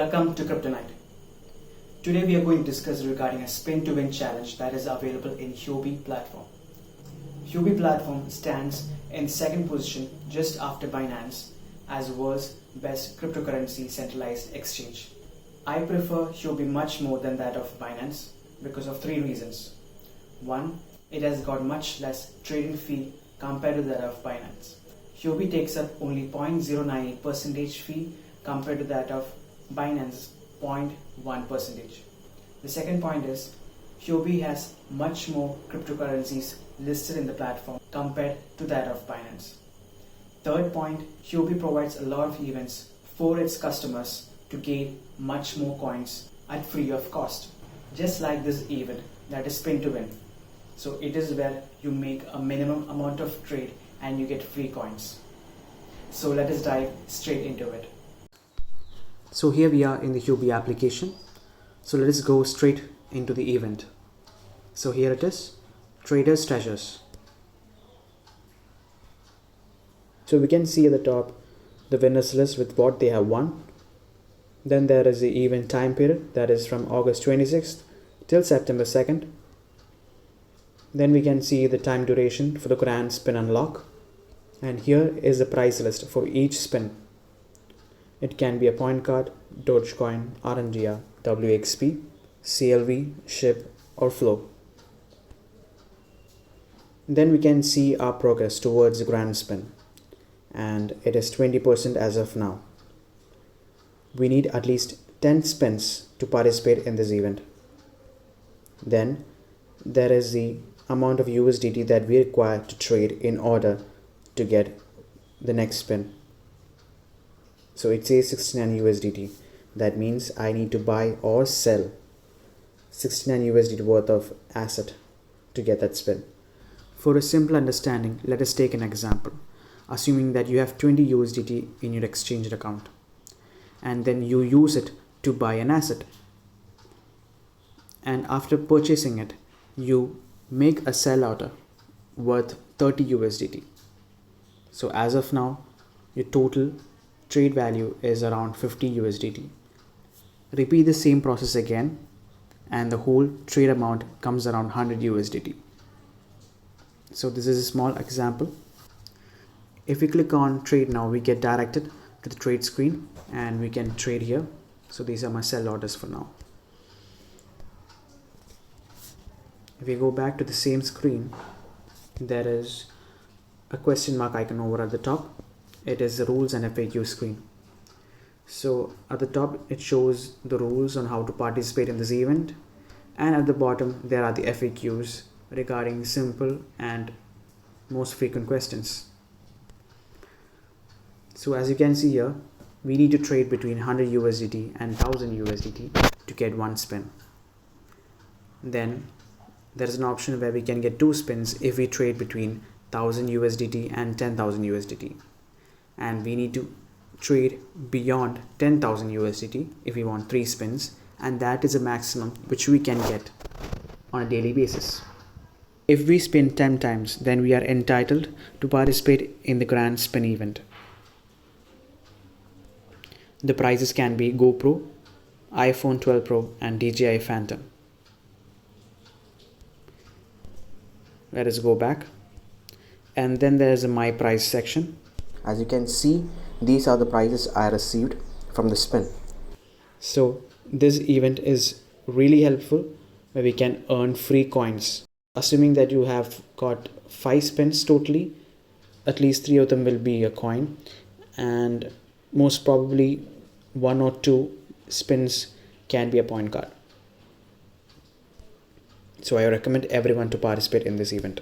Welcome to Crypto Night. Today we are going to discuss regarding a spin to win challenge that is available in Huobi platform. Huobi platform stands in second position just after Binance as world's best cryptocurrency centralized exchange. I prefer Huobi much more than that of Binance because of three reasons. One, it has got much less trading fee compared to that of Binance. Huobi takes up only 0.098% fee compared to that of Binance 0.1%. The second point is Huobi has much more cryptocurrencies listed in the platform compared to that of Binance. Third point, Huobi provides a lot of events for its customers to gain much more coins at free of cost. Just like this event that is spin to win. So it is where you make a minimum amount of trade and you get free coins. So let us dive straight into it. So here we are in the Huobi application. So let us go straight into the event. So here it is, Traders Treasures. So we can see at the top the winners list with what they have won. Then there is the event time period, that is from August 26th till September 2nd. Then we can see the time duration for the grand spin unlock. And here is the price list for each spin. It can be a point card, Dogecoin, RNGR, WXP, CLV, SHIB or Flow. Then we can see our progress towards the grand spin, and it is 20% as of now. We need at least 10 spins to participate in this event. Then there is the amount of USDT that we require to trade in order to get the next spin. So it says 69 USDT. That means I need to buy or sell 69 USDT worth of asset to get that spin. For a simple understanding, let us take an example. Assuming that you have 20 USDT in your exchange account and then you use it to buy an asset. And after purchasing it, you make a sell order worth 30 USDT. So as of now, your total trade value is around 50 USDT. Repeat the same process again and the whole trade amount comes around 100 USDT. So this is a small example. If we click on trade now, we get directed to the trade screen and we can trade here. So these are my sell orders for now. If we go back to the same screen, there is a question mark icon over at the top. It is the rules and FAQ screen. So at the top it shows the rules on how to participate in this event, and at the bottom there are the FAQs regarding simple and most frequent questions. So as you can see here, we need to trade between 100 USDT and 1000 USDT to get one spin. Then there is an option where we can get two spins if we trade between 1000 USDT and 10,000 USDT. And we need to trade beyond 10,000 USDT if we want 3 spins, and that is a maximum which we can get on a daily basis. If we spin 10 times, then we are entitled to participate in the grand spin event. The prizes can be GoPro, iPhone 12 Pro and DJI Phantom. Let us go back, and then there is a My Prize section. As you can see, these are the prizes I received from the spin. So this event is really helpful where we can earn free coins. Assuming that you have got 5 spins totally, at least 3 of them will be a coin, and most probably 1 or 2 spins can be a point card. So I recommend everyone to participate in this event.